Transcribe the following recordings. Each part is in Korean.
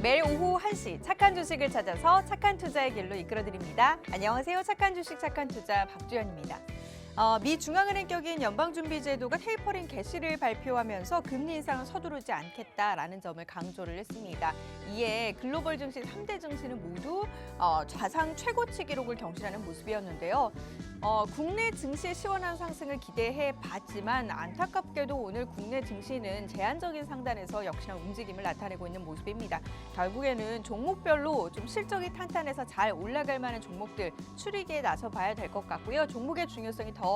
매일 오후 1시 착한 주식을 찾아서 착한 투자의 길로 이끌어드립니다. 안녕하세요. 착한 주식 착한 투자 박주연입니다. 미 중앙은행 격인 연방준비제도가 테이퍼링 개시를 발표하면서 금리 인상을 서두르지 않겠다라는 점을 강조를 했습니다. 이에 글로벌 증시 3대 증시는 모두 좌상 최고치 기록을 경신하는 모습이었는데요. 국내 증시의 시원한 상승을 기대해 봤지만 안타깝게도 오늘 국내 증시는 제한적인 상단에서 역시나 움직임을 나타내고 있는 모습입니다. 결국에는 종목별로 좀 실적이 탄탄해서 잘 올라갈 만한 종목들 추리기에 나서 봐야 될 것 같고요. 종목의 중요성이 더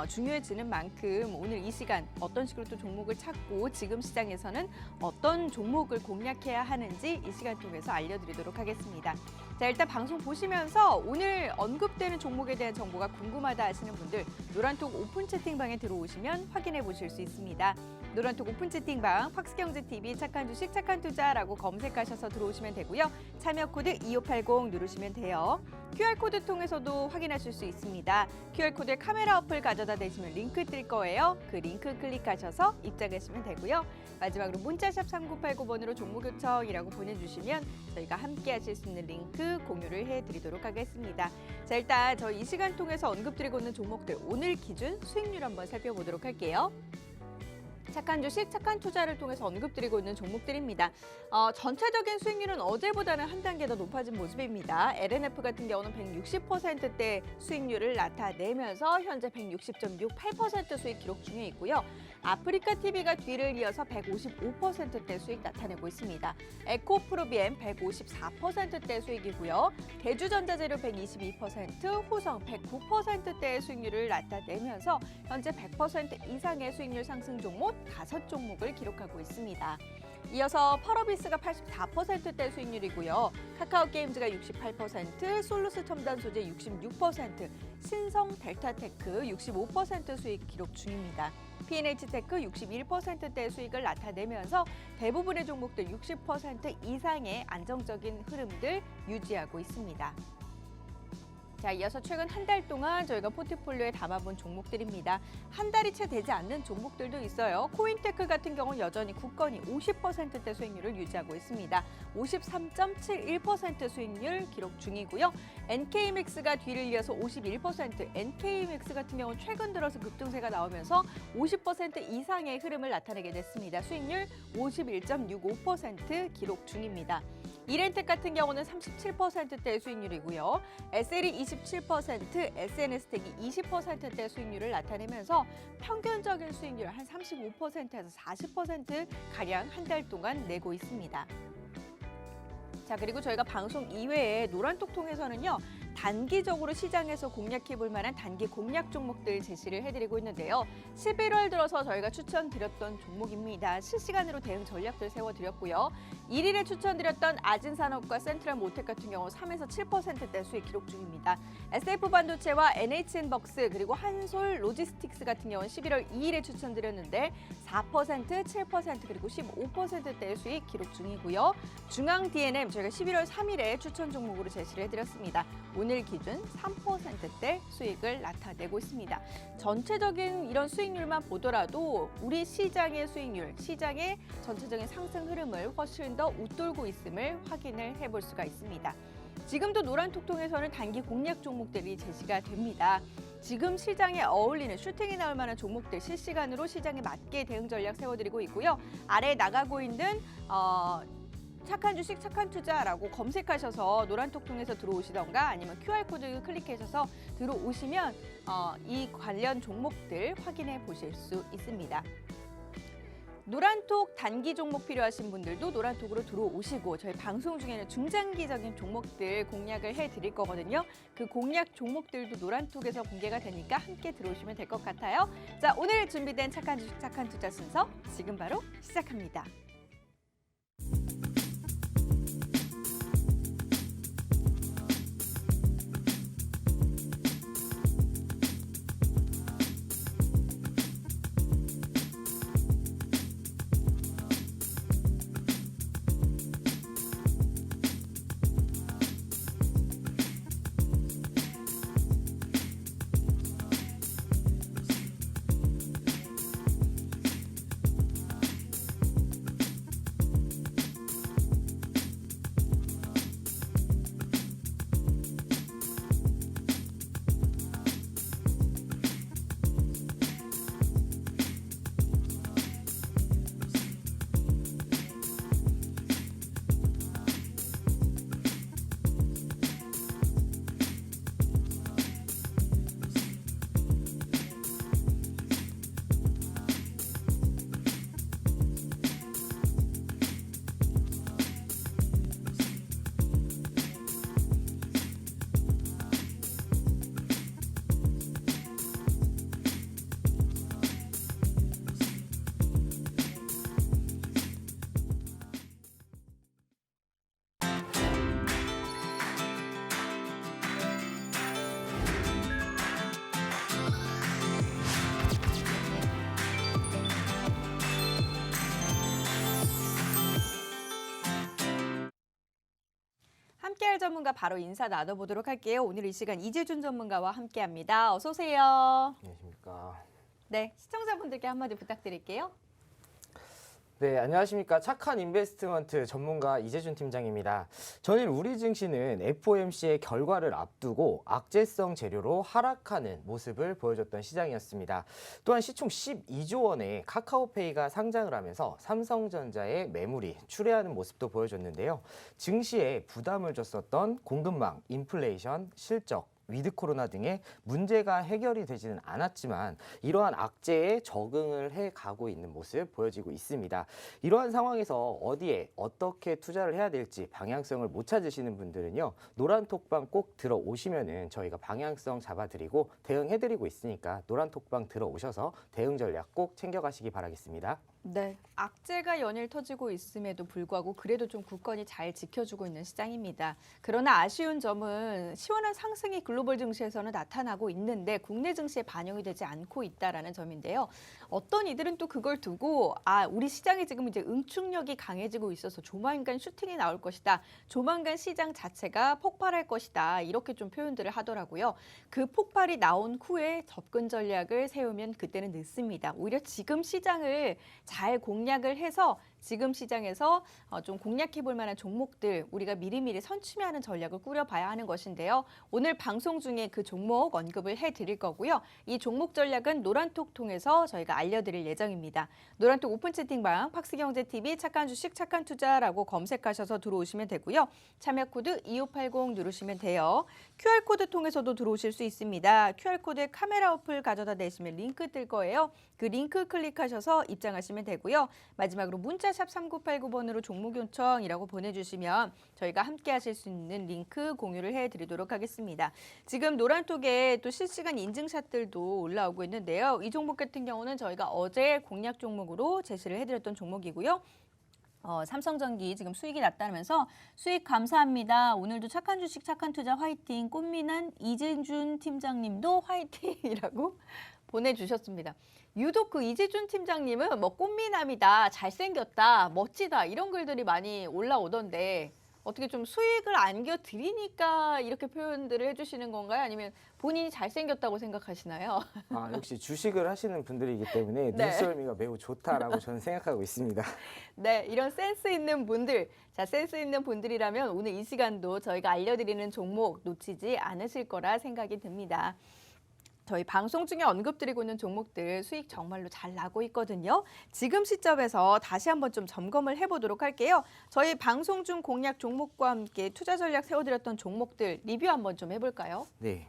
중요해지는 만큼 오늘 이 시간 어떤 식으로 또 종목을 찾고 지금 시장에서는 어떤 종목을 공략해야 하는지 이 시간 통해서 알려드리도록 하겠습니다. 자, 일단 방송 보시면서 오늘 언급되는 종목에 대한 정보가 궁금하다 하시는 분들 노란톡 오픈 채팅방에 들어오시면 확인해 보실 수 있습니다. 노란톡 오픈 채팅방 팍스경제TV 착한 주식 착한 투자라고 검색하셔서 들어오시면 되고요. 참여 코드 2580 누르시면 돼요. QR코드 통해서도 확인하실 수 있습니다. QR코드에 카메라 어플 가져다 대시면 링크 뜰 거예요. 그 링크 클릭하셔서 입장하시면 되고요. 마지막으로 문자샵 3989번으로 종목 요청이라고 보내주시면 저희가 함께 하실 수 있는 링크 공유를 해드리도록 하겠습니다. 자, 일단 저희 이 시간 통해서 언급드리고 있는 종목들 오늘 기준 수익률 한번 살펴보도록 할게요. 착한 주식, 착한 투자를 통해서 언급드리고 있는 종목들입니다. 전체적인 수익률은 어제보다는 한 단계 더 높아진 모습입니다. LNF 같은 경우는 160%대 수익률을 나타내면서 현재 160.68% 수익 기록 중에 있고요. 아프리카 TV가 뒤를 이어서 155%대 수익 나타내고 있습니다. 에코프로비엠 154%대 수익이고요. 대주전자재료 122%, 후성 109%대의 수익률을 나타내면서 현재 100% 이상의 수익률 상승 종목 5종목을 기록하고 있습니다. 이어서 펄어비스가 84%대 수익률이고요. 카카오게임즈가 68%, 솔루스 첨단소재 66%, 신성 델타테크 65% 수익 기록 중입니다. P&H테크 61%대 수익을 나타내면서 대부분의 종목들 60% 이상의 안정적인 흐름들 유지하고 있습니다. 자, 이어서 최근 한 달 동안 저희가 포트폴리오에 담아본 종목들입니다. 한 달이 채 되지 않는 종목들도 있어요. 코인테크 같은 경우는 여전히 굳건히 50%대 수익률을 유지하고 있습니다. 53.71% 수익률 기록 중이고요. NK맥스가 뒤를 이어서 51%, NK맥스 같은 경우는 최근 들어서 급등세가 나오면서 50% 이상의 흐름을 나타내게 됐습니다. 수익률 51.65% 기록 중입니다. 이렌텍 같은 경우는 37%대의 수익률이고요. SL이 27%, SNS텍이 20%대의 수익률을 나타내면서 평균적인 수익률 한 35%에서 40%가량 한 달 동안 내고 있습니다. 자, 그리고 저희가 방송 이외에 노란톡 통해서는요. 단기적으로 시장에서 공략해볼 만한 단기 공략 종목들 제시를 해드리고 있는데요. 11월 들어서 저희가 추천드렸던 종목입니다. 실시간으로 대응 전략들 세워드렸고요. 1일에 추천드렸던 아진산업과 센트럴모텍 같은 경우 3에서 7%대 수익 기록 중입니다. SF반도체와 NHN벅스 그리고 한솔로지스틱스 같은 경우는 11월 2일에 추천드렸는데 4%, 7% 그리고 15%대의 수익 기록 중이고요. 중앙 D&M 저희가 11월 3일에 추천 종목으로 제시를 해드렸습니다. 오늘 기준 3%대 수익을 나타내고 있습니다. 전체적인 이런 수익률만 보더라도 우리 시장의 수익률, 시장의 전체적인 상승 흐름을 훨씬 더 웃돌고 있음을 확인을 해볼 수가 있습니다. 지금도 노란톡 통해서는 단기 공략 종목들이 제시가 됩니다. 지금 시장에 어울리는 슈팅이 나올 만한 종목들 실시간으로 시장에 맞게 대응 전략 세워드리고 있고요. 아래에 나가고 있는 착한 주식, 착한 투자라고 검색하셔서 노란톡 통해서 들어오시던가 아니면 QR코드 클릭하셔서 들어오시면 이 관련 종목들 확인해 보실 수 있습니다. 노란톡 단기 종목 필요하신 분들도 노란톡으로 들어오시고 저희 방송 중에는 중장기적인 종목들 공략을 해드릴 거거든요. 그 공략 종목들도 노란톡에서 공개가 되니까 함께 들어오시면 될 것 같아요. 자, 오늘 준비된 착한 주식, 착한 투자 순서 지금 바로 시작합니다. 함께할 전문가 바로 인사 나눠보도록 할게요. 오늘 이 시간 이재준 전문가와 함께합니다. 어서 오세요. 안녕하십니까. 네, 시청자분들께 한마디 부탁드릴게요. 네, 안녕하십니까. 착한 인베스트먼트 전문가 이재준 팀장입니다. 전일 우리 증시는 FOMC의 결과를 앞두고 악재성 재료로 하락하는 모습을 보여줬던 시장이었습니다. 또한 시총 12조 원의 카카오페이가 상장을 하면서 삼성전자의 매물이 출회하는 모습도 보여줬는데요. 증시에 부담을 줬었던 공급망, 인플레이션, 실적, 위드 코로나 등의 문제가 해결이 되지는 않았지만 이러한 악재에 적응을 해가고 있는 모습 보여지고 있습니다. 이러한 상황에서 어디에 어떻게 투자를 해야 될지 방향성을 못 찾으시는 분들은요. 노란톡방 꼭 들어오시면은 저희가 방향성 잡아드리고 대응해드리고 있으니까 노란톡방 들어오셔서 대응 전략 꼭 챙겨가시기 바라겠습니다. 네, 악재가 연일 터지고 있음에도 불구하고 그래도 좀 굳건히 잘 지켜주고 있는 시장입니다. 그러나 아쉬운 점은 시원한 상승이 글로벌 증시에서는 나타나고 있는데 국내 증시에 반영이 되지 않고 있다라는 점인데요. 어떤 이들은 또 그걸 두고 우리 시장이 지금 이제 응축력이 강해지고 있어서 조만간 슈팅이 나올 것이다. 조만간 시장 자체가 폭발할 것이다. 이렇게 좀 표현들을 하더라고요. 그 폭발이 나온 후에 접근 전략을 세우면 그때는 늦습니다. 오히려 지금 시장을 잘 공략을 해서 지금 시장에서 좀 공략해 볼 만한 종목들 우리가 미리미리 선취하는 전략을 꾸려봐야 하는 것인데요. 오늘 방송 중에 그 종목 언급을 해드릴 거고요. 이 종목 전략은 노란톡 통해서 저희가 알려드릴 예정입니다. 노란톡 오픈 채팅방 팍스경제TV 착한 주식 착한 투자라고 검색하셔서 들어오시면 되고요. 참여 코드 2580 누르시면 돼요. QR코드 통해서도 들어오실 수 있습니다. QR코드에 카메라 어플 가져다 대시면 링크 뜰 거예요. 그 링크 클릭하셔서 입장하시면 되고요. 마지막으로 문자샵 3989번으로 종목 요청이라고 보내주시면 저희가 함께 하실 수 있는 링크 공유를 해드리도록 하겠습니다. 지금 노란톡에 또 실시간 인증샷들도 올라오고 있는데요. 이 종목 같은 경우는 저희가 어제 공략 종목으로 제시를 해드렸던 종목이고요. 삼성전기 지금 수익이 났다면서 수익 감사합니다. 오늘도 착한 주식 착한 투자 화이팅. 꽃미남 이재준 팀장님도 화이팅이라고 보내주셨습니다. 유독 그 이재준 팀장님은 뭐 꽃미남이다, 잘생겼다, 멋지다 이런 글들이 많이 올라오던데 어떻게 좀 수익을 안겨드리니까 이렇게 표현들을 해주시는 건가요? 아니면 본인이 잘생겼다고 생각하시나요? 역시 주식을 하시는 분들이기 때문에 네. 눈썰미가 매우 좋다라고 저는 생각하고 있습니다. 네, 이런 센스 있는 분들, 자 센스 있는 분들이라면 오늘 이 시간도 저희가 알려드리는 종목 놓치지 않으실 거라 생각이 듭니다. 저희 방송 중에 언급드리고 있는 종목들 수익 정말로 잘 나고 있거든요. 지금 시점에서 다시 한번 좀 점검을 해보도록 할게요. 저희 방송 중 공략 종목과 함께 투자 전략 세워드렸던 종목들 리뷰 한번 좀 해볼까요? 네.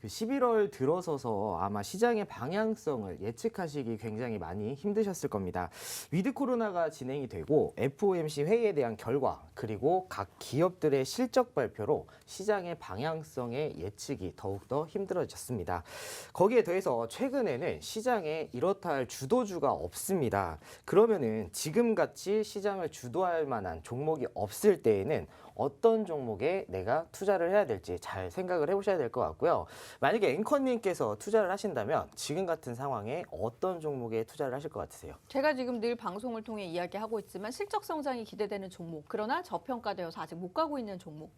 11월 들어서서 아마 시장의 방향성을 예측하시기 굉장히 많이 힘드셨을 겁니다. 위드 코로나가 진행이 되고 FOMC 회의에 대한 결과 그리고 각 기업들의 실적 발표로 시장의 방향성의 예측이 더욱더 힘들어졌습니다. 거기에 더해서 최근에는 시장에 이렇다 할 주도주가 없습니다. 그러면은 지금같이 시장을 주도할 만한 종목이 없을 때에는 어떤 종목에 내가 투자를 해야 될지 잘 생각을 해보셔야 될 것 같고요. 만약에 앵커님께서 투자를 하신다면 지금 같은 상황에 어떤 종목에 투자를 하실 것 같으세요? 제가 지금 늘 방송을 통해 이야기하고 있지만 실적 성장이 기대되는 종목, 그러나 저평가되어서 아직 못 가고 있는 종목.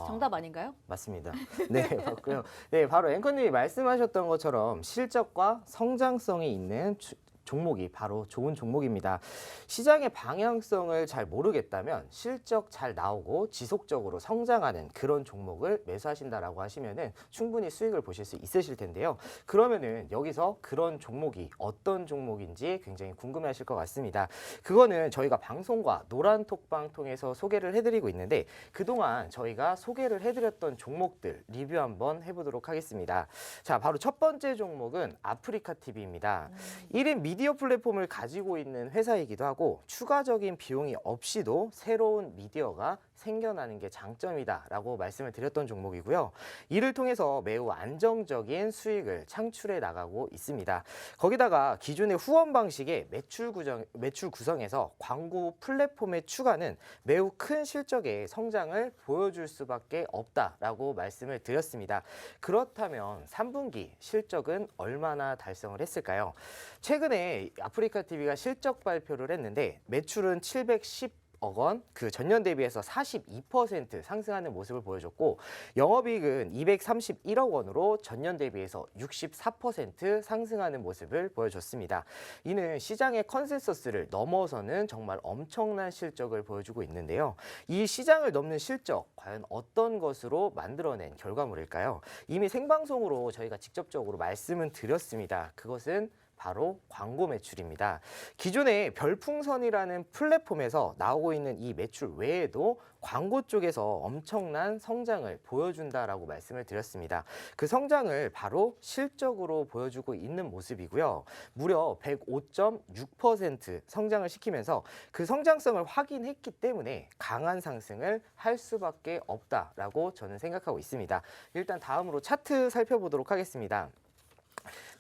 정답 아닌가요? 맞습니다. 네, 맞고요. 네, 바로 앵커님이 말씀하셨던 것처럼 실적과 성장성이 있는 종목이 바로 좋은 종목입니다. 시장의 방향성을 잘 모르겠다면 실적 잘 나오고 지속적으로 성장하는 그런 종목을 매수하신다라고 하시면은 충분히 수익을 보실 수 있으실 텐데요. 그러면은 여기서 그런 종목이 어떤 종목인지 굉장히 궁금해하실 것 같습니다. 그거는 저희가 방송과 노란톡방 통해서 소개를 해드리고 있는데 그동안 저희가 소개를 해드렸던 종목들 리뷰 한번 해보도록 하겠습니다. 자, 바로 첫 번째 종목은 아프리카 TV입니다. 1인 미디어 플랫폼을 가지고 있는 회사이기도 하고 추가적인 비용이 없이도 새로운 미디어가 생겨나는 게 장점이다라고 말씀을 드렸던 종목이고요. 이를 통해서 매우 안정적인 수익을 창출해 나가고 있습니다. 거기다가 기존의 후원 방식의 매출 구성에서 광고 플랫폼의 추가는 매우 큰 실적의 성장을 보여줄 수밖에 없다라고 말씀을 드렸습니다. 그렇다면 3분기 실적은 얼마나 달성을 했을까요? 최근에 아프리카 TV가 실적 발표를 했는데 매출은 710 원, 그 전년 대비해서 42% 상승하는 모습을 보여줬고 영업이익은 231억 원으로 전년 대비해서 64% 상승하는 모습을 보여줬습니다. 이는 시장의 컨센서스를 넘어서는 정말 엄청난 실적을 보여주고 있는데요. 이 시장을 넘는 실적, 과연 어떤 것으로 만들어낸 결과물일까요? 이미 생방송으로 저희가 직접적으로 말씀은 드렸습니다. 그것은 바로 광고 매출입니다. 기존의 별풍선이라는 플랫폼에서 나오고 있는 이 매출 외에도 광고 쪽에서 엄청난 성장을 보여준다라고 말씀을 드렸습니다. 그 성장을 바로 실적으로 보여주고 있는 모습이고요. 무려 105.6% 성장을 시키면서 그 성장성을 확인했기 때문에 강한 상승을 할 수밖에 없다라고 저는 생각하고 있습니다. 일단 다음으로 차트 살펴보도록 하겠습니다.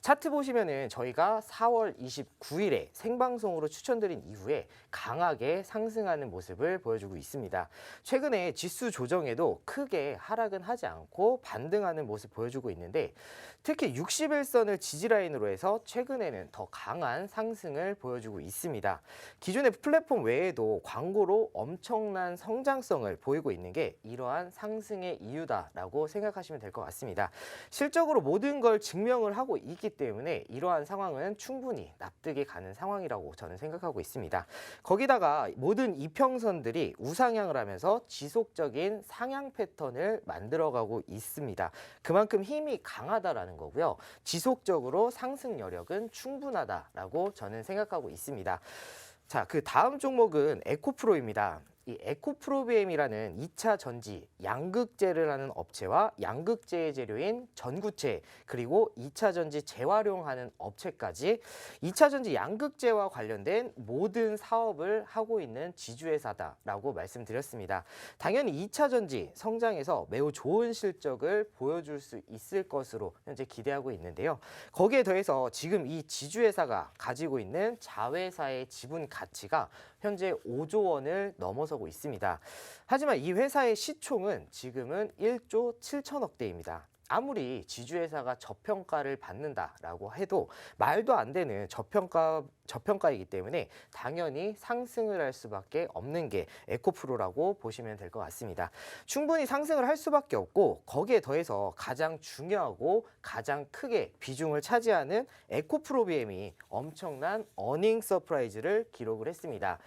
차트 보시면은 저희가 4월 29일에 생방송으로 추천드린 이후에 강하게 상승하는 모습을 보여주고 있습니다. 최근에 지수 조정에도 크게 하락은 하지 않고 반등하는 모습 보여주고 있는데 특히 60일선을 지지라인으로 해서 최근에는 더 강한 상승을 보여주고 있습니다. 기존의 플랫폼 외에도 광고로 엄청난 성장성을 보이고 있는 게 이러한 상승의 이유다라고 생각하시면 될 것 같습니다. 실적으로 모든 걸 증명을 하고 있기 때문에 이러한 상황은 충분히 납득이 가는 상황이라고 저는 생각하고 있습니다. 거기다가 모든 이평선들이 우상향을 하면서 지속적인 상향 패턴을 만들어가고 있습니다. 그만큼 힘이 강하다라는 거고요. 지속적으로 상승 여력은 충분하다라고 저는 생각하고 있습니다. 자, 그 다음 종목은 에코프로입니다. 이 에코프로비엠이라는 2차 전지 양극재를 하는 업체와 양극재의 재료인 전구체 그리고 2차 전지 재활용하는 업체까지 2차 전지 양극재와 관련된 모든 사업을 하고 있는 지주회사다라고 말씀드렸습니다. 당연히 2차 전지 성장에서 매우 좋은 실적을 보여줄 수 있을 것으로 현재 기대하고 있는데요. 거기에 더해서 지금 이 지주회사가 가지고 있는 자회사의 지분 가치가 현재 5조 원을 넘어서고 있습니다. 하지만 이 회사의 시총은 지금은 1조 7천억 대입니다. 아무리 지주회사가 저평가를 받는다라고 해도 말도 안 되는 저평가이기 때문에 당연히 상승을 할 수밖에 없는 게 에코프로라고 보시면 될 것 같습니다. 충분히 상승을 할 수밖에 없고 거기에 더해서 가장 중요하고 가장 크게 비중을 차지하는 에코프로비엠이 엄청난 어닝 서프라이즈를 기록을 했습니다.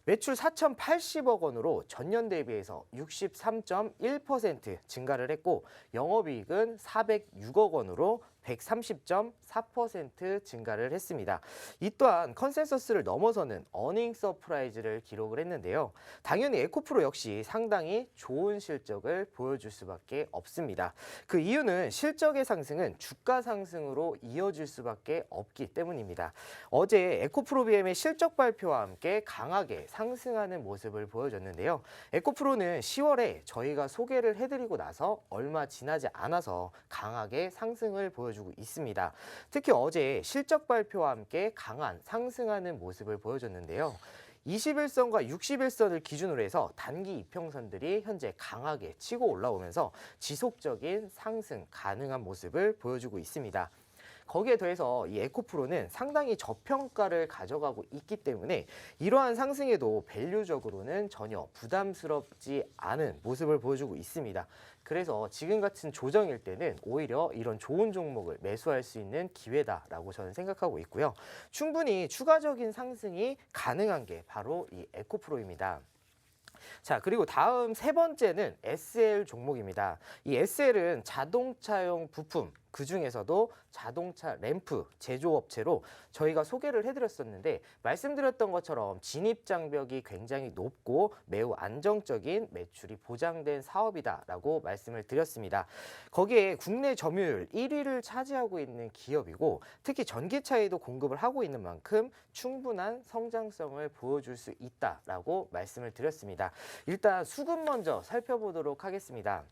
매출 4,080억 원으로 전년 대비해서 63.1% 증가를 했고 영업이익은 406억 원으로 130.4% 증가를 했습니다. 이 또한 컨센서스를 넘어서는 어닝 서프라이즈를 기록을 했는데요. 당연히 에코프로 역시 상당히 좋은 실적을 보여줄 수밖에 없습니다. 그 이유는 실적의 상승은 주가 상승으로 이어질 수밖에 없기 때문입니다. 어제 에코프로비엠의 실적 발표와 함께 강하게 상승하는 모습을 보여줬는데요. 에코프로는 10월에 저희가 소개를 해드리고 나서 얼마 지나지 않아서 강하게 상승을 보여주고 있습니다. 특히 어제 실적 발표와 함께 강한 상승하는 모습을 보여줬는데요. 21선과 60일선을 기준으로 해서 단기 이평선들이 현재 강하게 치고 올라오면서 지속적인 상승 가능한 모습을 보여주고 있습니다. 거기에 더해서 이 에코프로는 상당히 저평가를 가져가고 있기 때문에 이러한 상승에도 밸류적으로는 전혀 부담스럽지 않은 모습을 보여주고 있습니다. 그래서 지금 같은 조정일 때는 오히려 이런 좋은 종목을 매수할 수 있는 기회다라고 저는 생각하고 있고요. 충분히 추가적인 상승이 가능한 게 바로 이 에코프로입니다. 자, 그리고 다음 세 번째는 SL 종목입니다. 이 SL은 자동차용 부품, 그 중에서도 자동차 램프 제조업체로 저희가 소개를 해드렸었는데 말씀드렸던 것처럼 진입장벽이 굉장히 높고 매우 안정적인 매출이 보장된 사업이다라고 말씀을 드렸습니다. 거기에 국내 점유율 1위를 차지하고 있는 기업이고 특히 전기차에도 공급을 하고 있는 만큼 충분한 성장성을 보여줄 수 있다라고 말씀을 드렸습니다. 일단 수급 먼저 살펴보도록 하겠습니다.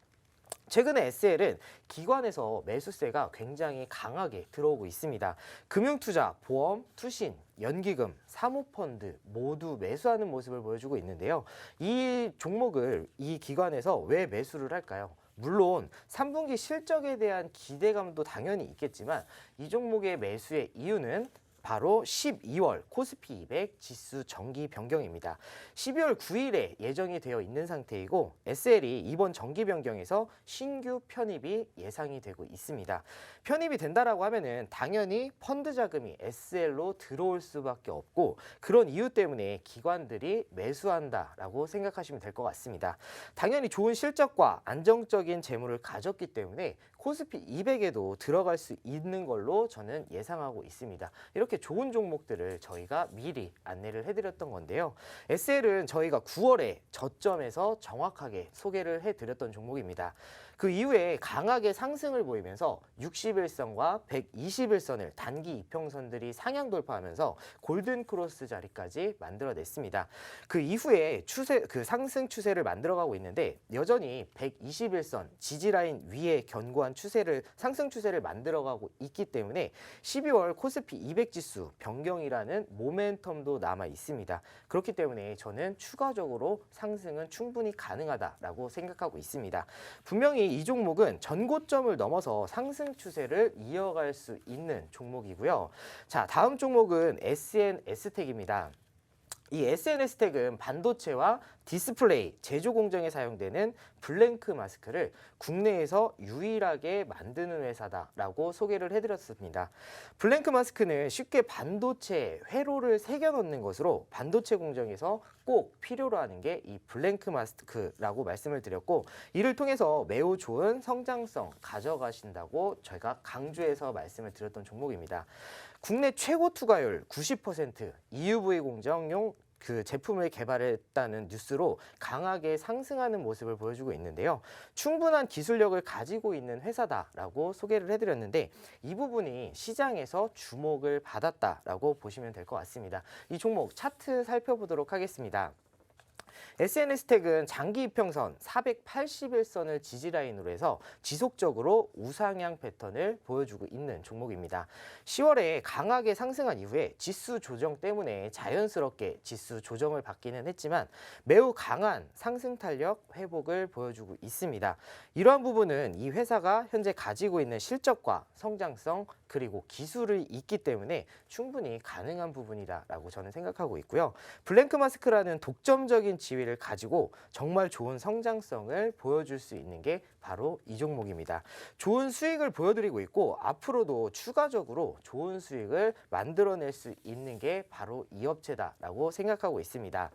최근에 SL은 기관에서 매수세가 굉장히 강하게 들어오고 있습니다. 금융투자, 보험, 투신, 연기금, 사모펀드 모두 매수하는 모습을 보여주고 있는데요. 이 종목을 이 기관에서 왜 매수를 할까요? 물론 3분기 실적에 대한 기대감도 당연히 있겠지만 이 종목의 매수의 이유는 바로 12월 코스피 200 지수 정기 변경입니다. 12월 9일에 예정이 되어 있는 상태이고 SL이 이번 정기 변경에서 신규 편입이 예상이 되고 있습니다. 편입이 된다라고 하면은 당연히 펀드 자금이 SL로 들어올 수밖에 없고 그런 이유 때문에 기관들이 매수한다라고 생각하시면 될 것 같습니다. 당연히 좋은 실적과 안정적인 재물을 가졌기 때문에 코스피 200에도 들어갈 수 있는 걸로 저는 예상하고 있습니다. 이렇게 좋은 종목들을 저희가 미리 안내를 해드렸던 건데요. SL은 저희가 9월에 저점에서 정확하게 소개를 해드렸던 종목입니다. 그 이후에 강하게 상승을 보이면서 60일선과 120일선을 단기 이평선들이 상향 돌파하면서 골든 크로스 자리까지 만들어냈습니다. 그 이후에 상승 추세를 만들어가고 있는데 여전히 121선 지지라인 위에 견고한 상승 추세를 만들어가고 있기 때문에 12월 코스피 200 지수 변경이라는 모멘텀도 남아 있습니다. 그렇기 때문에 저는 추가적으로 상승은 충분히 가능하다라고 생각하고 있습니다. 분명히 이 종목은 전고점을 넘어서 상승 추세를 이어갈 수 있는 종목이고요. 자, 다음 종목은 SNS텍입니다. 이 SNS텍은 반도체와 디스플레이, 제조 공정에 사용되는 블랭크 마스크를 국내에서 유일하게 만드는 회사다라고 소개를 해드렸습니다. 블랭크 마스크는 쉽게 반도체 회로를 새겨 넣는 것으로 반도체 공정에서 꼭 필요로 하는 게 이 블랭크 마스크라고 말씀을 드렸고 이를 통해서 매우 좋은 성장성 가져가신다고 저희가 강조해서 말씀을 드렸던 종목입니다. 국내 최고 투과율 90% EUV 공정용 그 제품을 개발했다는 뉴스로 강하게 상승하는 모습을 보여주고 있는데요. 충분한 기술력을 가지고 있는 회사다라고 소개를 해드렸는데 이 부분이 시장에서 주목을 받았다라고 보시면 될 것 같습니다. 이 종목 차트 살펴보도록 하겠습니다. SNS텍은 장기 이평선 481선을 지지라인으로 해서 지속적으로 우상향 패턴을 보여주고 있는 종목입니다. 10월에 강하게 상승한 이후에 지수 조정 때문에 자연스럽게 지수 조정을 받기는 했지만 매우 강한 상승 탄력 회복을 보여주고 있습니다. 이러한 부분은 이 회사가 현재 가지고 있는 실적과 성장성 그리고 기술이 있기 때문에 충분히 가능한 부분이다라고 저는 생각하고 있고요. 블랭크 마스크라는 독점적인 지위를 가지고 정말 좋은 성장성을 보여줄 수 있는 게 바로 이 종목입니다. 좋은 수익을 보여드리고 있고 앞으로도 추가적으로 좋은 수익을 만들어낼 수 있는 게 바로 이 업체다라고 생각하고 있습니다.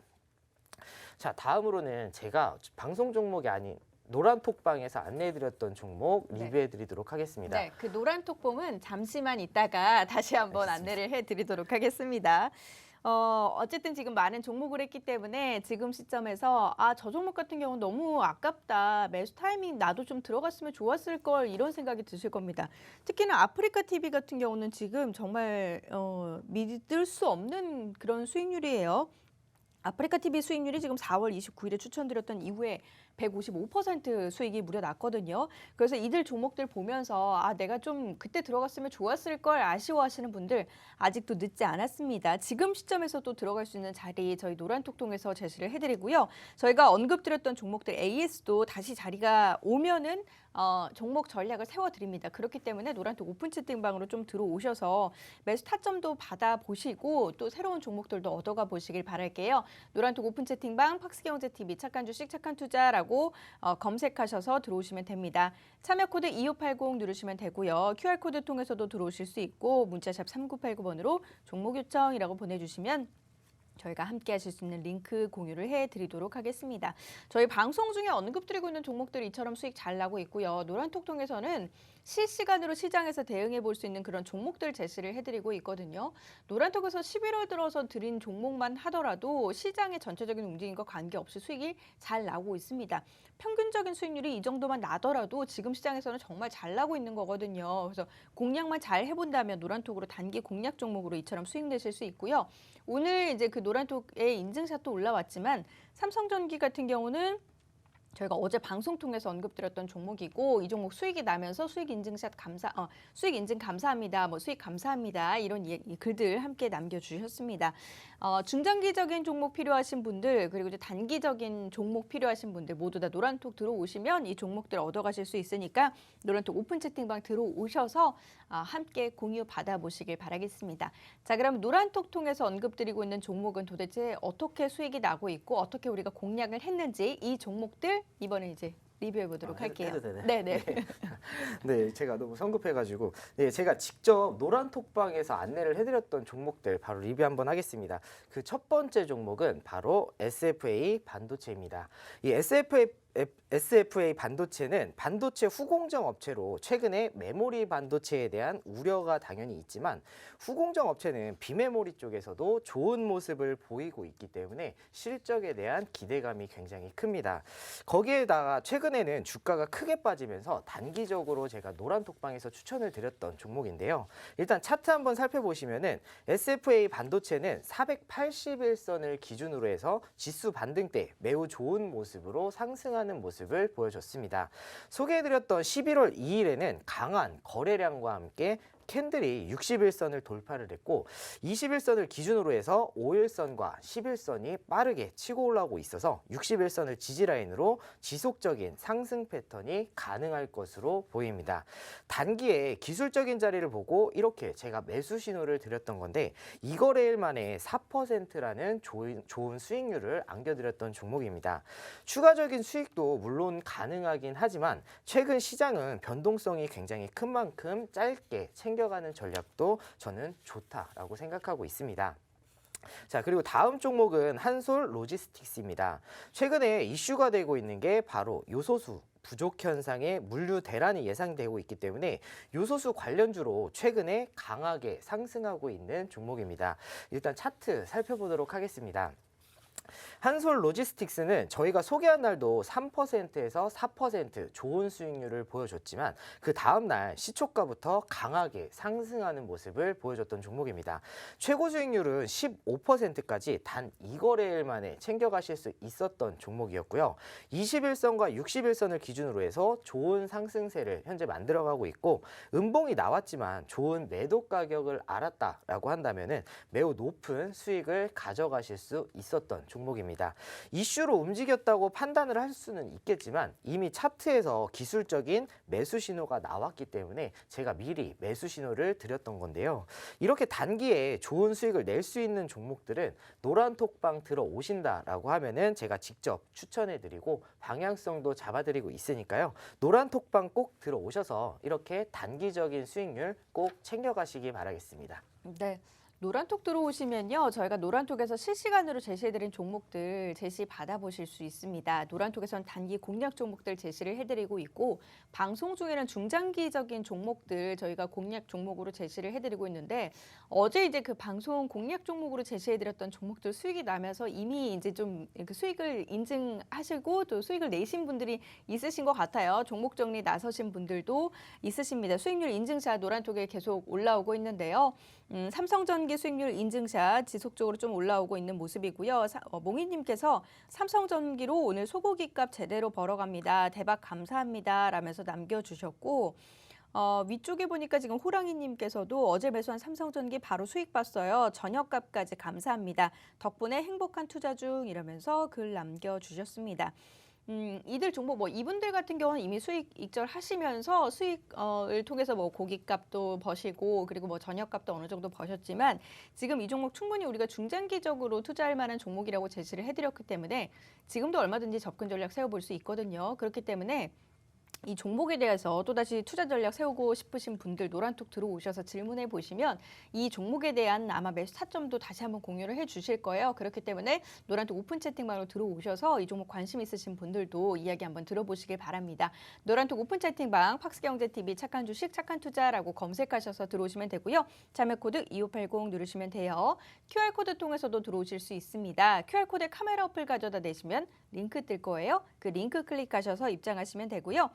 자, 다음으로는 제가 방송 종목이 아닌 노란톡방에서 안내해드렸던 종목 리뷰해드리도록 하겠습니다. 네, 그 노란톡방은 잠시만 있다가 다시 한번 안내를 해드리도록 하겠습니다. 어쨌든 지금 많은 종목을 했기 때문에 지금 시점에서 저 종목 같은 경우는 너무 아깝다. 매수 타이밍 나도 좀 들어갔으면 좋았을 걸 이런 생각이 드실 겁니다. 특히나 아프리카 TV 같은 경우는 지금 정말 믿을 수 없는 그런 수익률이에요. 아프리카 TV 수익률이 지금 4월 29일에 추천드렸던 이후에 155% 수익이 무려 났거든요. 그래서 이들 종목들 보면서 내가 좀 그때 들어갔으면 좋았을 걸 아쉬워하시는 분들 아직도 늦지 않았습니다. 지금 시점에서 또 들어갈 수 있는 자리 저희 노란톡통에서 제시를 해드리고요. 저희가 언급드렸던 종목들 AS도 다시 자리가 오면은 종목 전략을 세워드립니다. 그렇기 때문에 노란톡 오픈 채팅방으로 좀 들어오셔서 매수 타점도 받아보시고 또 새로운 종목들도 얻어가 보시길 바랄게요. 노란톡 오픈 채팅방 팍스경제TV 착한 주식 착한 투자라고 검색하셔서 들어오시면 됩니다. 참여 코드 2580 누르시면 되고요. QR코드 통해서도 들어오실 수 있고 문자샵 3989번으로 종목 요청이라고 보내주시면 저희가 함께 하실 수 있는 링크 공유를 해드리도록 하겠습니다. 저희 방송 중에 언급드리고 있는 종목들 이처럼 수익 잘 나고 있고요. 노란톡 통해서는 실시간으로 시장에서 대응해 볼 수 있는 그런 종목들 제시를 해드리고 있거든요. 노란톡에서 11월 들어서 드린 종목만 하더라도 시장의 전체적인 움직임과 관계없이 수익이 잘 나고 있습니다. 평균적인 수익률이 이 정도만 나더라도 지금 시장에서는 정말 잘 나고 있는 거거든요. 그래서 공략만 잘 해본다면 노란톡으로 단기 공략 종목으로 이처럼 수익 내실 수 있고요. 오늘 이제 그 노란톡에 인증샷도 올라왔지만 삼성전기 같은 경우는 저희가 어제 방송 통해서 언급드렸던 종목이고 이 종목 수익이 나면서 수익 인증 감사합니다. 뭐 수익 감사합니다. 이런 글들 함께 남겨주셨습니다. 중장기적인 종목 필요하신 분들 그리고 이제 단기적인 종목 필요하신 분들 모두 다 노란톡 들어오시면 이 종목들 얻어가실 수 있으니까 노란톡 오픈 채팅방 들어오셔서 함께 공유 받아보시길 바라겠습니다. 자, 그럼 노란톡 통해서 언급드리고 있는 종목은 도대체 어떻게 수익이 나고 있고 어떻게 우리가 공략을 했는지 이 종목들 이번에 이제 리뷰해 보도록 할게요. 해도 되나요? 네네. 네, 제가 너무 성급해가지고 제가 직접 노란톡방에서 안내를 해드렸던 종목들 바로 리뷰 한번 하겠습니다. 그 첫 번째 종목은 바로 SFA 반도체입니다. 이 SFA 반도체는 반도체 후공정 업체로 최근에 메모리 반도체에 대한 우려가 당연히 있지만 후공정 업체는 비메모리 쪽에서도 좋은 모습을 보이고 있기 때문에 실적에 대한 기대감이 굉장히 큽니다. 거기에다가 최근에는 주가가 크게 빠지면서 단기적으로 제가 노란톡방에서 추천을 드렸던 종목인데요. 일단 차트 한번 살펴보시면은 SFA 반도체는 481선을 기준으로 해서 지수 반등 때 매우 좋은 모습으로 상승하는 모습을 보여줬습니다. 소개해드렸던 11월 2일에는 강한 거래량과 함께 캔들이 60일선을 돌파를 했고 21선을 기준으로 해서 5일선과 11선이 빠르게 치고 올라오고 있어서 61선을 지지라인으로 지속적인 상승 패턴이 가능할 것으로 보입니다. 단기에 기술적인 자리를 보고 이렇게 제가 매수 신호를 드렸던 건데 이 거래일 만에 4%라는 좋은 수익률을 안겨드렸던 종목입니다. 추가적인 수익도 물론 가능하긴 하지만 최근 시장은 변동성이 굉장히 큰 만큼 짧게 챙겨가는 전략도 저는 좋다라고 생각하고 있습니다. 자, 그리고 다음 종목은 한솔 로지스틱스입니다. 최근에 이슈가 되고 있는 게 바로 요소수 부족 현상의 물류 대란이 예상되고 있기 때문에 요소수 관련주로 최근에 강하게 상승하고 있는 종목입니다. 일단 차트 살펴보도록 하겠습니다. 한솔 로지스틱스는 저희가 소개한 날도 3%에서 4% 좋은 수익률을 보여줬지만 그 다음날 시초가부터 강하게 상승하는 모습을 보여줬던 종목입니다. 최고 수익률은 15%까지 단 2거래일 만에 챙겨가실 수 있었던 종목이었고요. 21선과 61선을 기준으로 해서 좋은 상승세를 현재 만들어가고 있고 음봉이 나왔지만 좋은 매도 가격을 알았다라고 한다면 매우 높은 수익을 가져가실 수 있었던 종목입니다. 이슈로 움직였다고 판단을 할 수는 있겠지만 이미 차트에서 기술적인 매수 신호가 나왔기 때문에 제가 미리 매수 신호를 드렸던 건데요. 이렇게 단기에 좋은 수익을 낼 수 있는 종목들은 노란톡방 들어오신다라고 하면은 제가 직접 추천해드리고 방향성도 잡아드리고 있으니까요. 노란톡방 꼭 들어오셔서 이렇게 단기적인 수익률 꼭 챙겨가시기 바라겠습니다. 네. 노란톡 들어오시면요. 저희가 노란톡에서 실시간으로 제시해드린 종목들 제시 받아보실 수 있습니다. 노란톡에서는 단기 공략 종목들 제시를 해드리고 있고 방송 중에는 중장기적인 종목들 저희가 공략 종목으로 제시를 해드리고 있는데 어제 이제 그 방송 공략 종목으로 제시해드렸던 종목들 수익이 나면서 이미 이제 좀 그 수익을 인증하시고 또 수익을 내신 분들이 있으신 것 같아요. 종목 정리 나서신 분들도 있으십니다. 수익률 인증샷 노란톡에 계속 올라오고 있는데요. 삼성전기 수익률 인증샷 지속적으로 좀 올라오고 있는 모습이고요. 몽희님께서 삼성전기로 오늘 소고기값 제대로 벌어갑니다. 대박 감사합니다. 라면서 남겨주셨고 위쪽에 보니까 지금 호랑이님께서도 어제 매수한 삼성전기 바로 수익 봤어요. 저녁값까지 감사합니다. 덕분에 행복한 투자 중 이러면서 글 남겨주셨습니다. 이들 종목 이분들 같은 경우는 이미 수익 익절하시면서 수익을 통해서 고깃값도 버시고 그리고 저녁값도 어느 정도 버셨지만 지금 이 종목 충분히 우리가 중장기적으로 투자할 만한 종목이라고 제시를 해드렸기 때문에 지금도 얼마든지 접근 전략 세워볼 수 있거든요. 그렇기 때문에 이 종목에 대해서 또다시 투자 전략 세우고 싶으신 분들 노란톡 들어오셔서 질문해 보시면 이 종목에 대한 아마 매수 타점도 다시 한번 공유를 해 주실 거예요. 그렇기 때문에 노란톡 오픈 채팅방으로 들어오셔서 이 종목 관심 있으신 분들도 이야기 한번 들어보시길 바랍니다. 노란톡 오픈 채팅방 팍스경제TV 착한 주식 착한 투자라고 검색하셔서 들어오시면 되고요. 자매코드 2580 누르시면 돼요. QR코드 통해서도 들어오실 수 있습니다. QR코드에 카메라 어플 가져다 대시면 링크 뜰 거예요. 그 링크 클릭하셔서 입장하시면 되고요.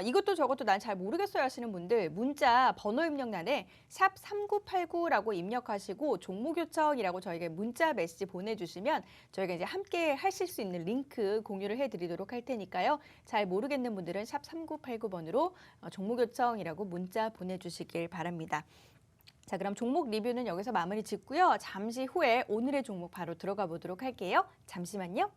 이것도 저것도 난 잘 모르겠어요 하시는 분들 문자 번호 입력란에 샵 3989라고 입력하시고 종목 요청이라고 저에게 문자 메시지 보내주시면 저희가 이제 함께 하실 수 있는 링크 공유를 해드리도록 할 테니까요. 잘 모르겠는 분들은 샵 3989번으로 종목 요청이라고 문자 보내주시길 바랍니다. 자, 그럼 종목 리뷰는 여기서 마무리 짓고요. 잠시 후에 오늘의 종목 바로 들어가 보도록 할게요. 잠시만요.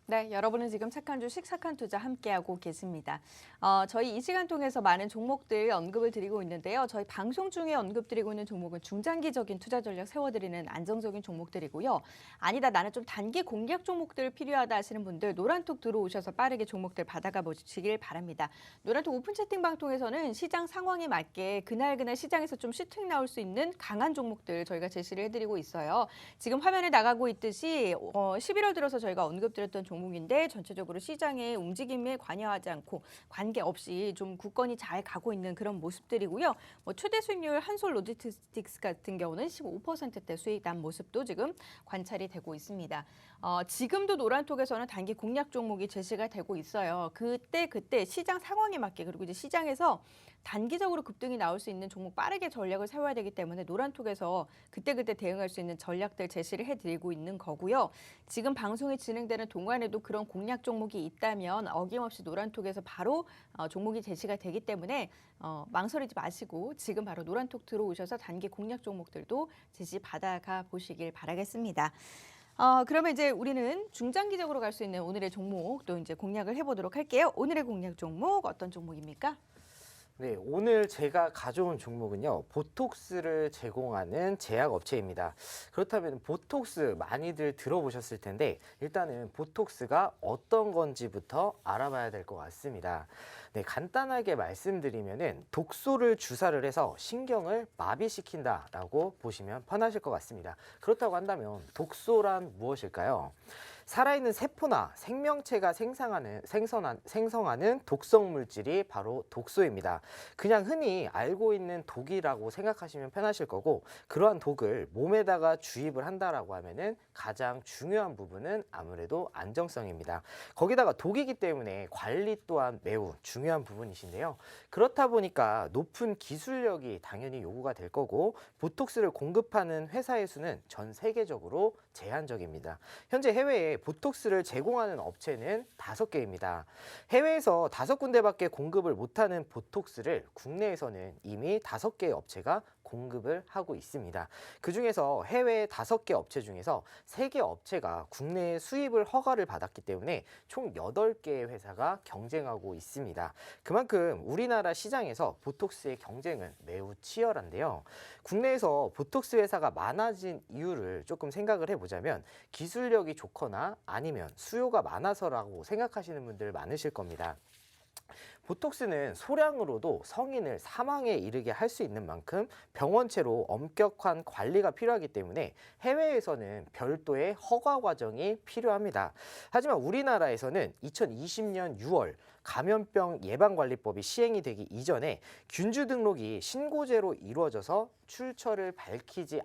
네, 여러분은 지금 착한 주식, 착한 투자 함께하고 계십니다. 저희 이 시간 통해서 많은 종목들 언급을 드리고 있는데요. 저희 방송 중에 언급드리고 있는 종목은 중장기적인 투자 전략 세워드리는 안정적인 종목들이고요. 아니다, 나는 좀 단기 공략 종목들 필요하다 하시는 분들 노란톡 들어오셔서 빠르게 종목들 받아가 보시길 바랍니다. 노란톡 오픈 채팅방 통해서는 시장 상황에 맞게 그날 시장에서 좀 슈팅 나올 수 있는 강한 종목들 저희가 제시를 해드리고 있어요. 지금 화면에 나가고 있듯이 11월 들어서 저희가 언급드렸던 종목인데 전체적으로 시장의 움직임에 관여하지 않고 관계없이 좀 굳건히 잘 가고 있는 그런 모습들이고요. 최대 수익률 한솔 로지스틱스 같은 경우는 15%대 수익 난 모습도 지금 관찰이 되고 있습니다. 지금도 노란톡에서는 단기 공략 종목이 제시가 되고 있어요. 그때 시장 상황에 맞게 그리고 이제 시장에서 단기적으로 급등이 나올 수 있는 종목 빠르게 전략을 세워야 되기 때문에 노란톡에서 그때그때 대응할 수 있는 전략들 제시를 해드리고 있는 거고요. 지금 방송이 진행되는 동안에도 그런 공략 종목이 있다면 어김없이 노란톡에서 바로 종목이 제시가 되기 때문에 망설이지 마시고 지금 바로 노란톡 들어오셔서 단기 공략 종목들도 제시 받아가 보시길 바라겠습니다. 그러면 이제 우리는 중장기적으로 갈 수 있는 오늘의 종목 또 이제 공략을 해보도록 할게요. 오늘의 공략 종목 어떤 종목입니까? 네, 오늘 제가 가져온 종목은요, 보톡스를 제공하는 제약업체입니다. 그렇다면 보톡스 많이들 들어보셨을 텐데 일단은 보톡스가 어떤 건지부터 알아봐야 될 것 같습니다. 네, 간단하게 말씀드리면은 독소를 주사를 해서 신경을 마비시킨다라고 보시면 편하실 것 같습니다. 그렇다고 한다면 독소란 무엇일까요? 살아있는 세포나 생명체가 생성하는 독성 물질이 바로 독소입니다. 그냥 흔히 알고 있는 독이라고 생각하시면 편하실 거고, 그러한 독을 몸에다가 주입을 한다라고 하면은 가장 중요한 부분은 아무래도 안정성입니다. 거기다가 독이기 때문에 관리 또한 매우 중요한 부분이신데요. 그렇다 보니까 높은 기술력이 당연히 요구가 될 거고, 보톡스를 공급하는 회사의 수는 전 세계적으로 제한적입니다. 현재 해외에 보톡스를 제공하는 업체는 5개입니다. 해외에서 5군데밖에 공급을 못하는 보톡스를 국내에서는 이미 5개의 업체가 공급을 하고 있습니다. 그중에서 해외 5개 업체 중에서 3개 업체가 국내에 수입을 허가를 받았기 때문에 총 8개의 회사가 경쟁하고 있습니다. 그만큼 우리나라 시장에서 보톡스의 경쟁은 매우 치열한데요. 국내에서 보톡스 회사가 많아진 이유를 조금 생각을 해보자면 기술력이 좋거나 아니면 수요가 많아서라고 생각하시는 분들 많으실 겁니다. 보톡스는 소량으로도 성인을 사망에 이르게 할 수 있는 만큼 병원체로 엄격한 관리가 필요하기 때문에 해외에서는 별도의 허가 과정이 필요합니다. 하지만 우리나라에서는 2020년 6월 감염병 예방관리법이 시행이 되기 이전에 균주 등록이 신고제로 이루어져서 출처를 밝히지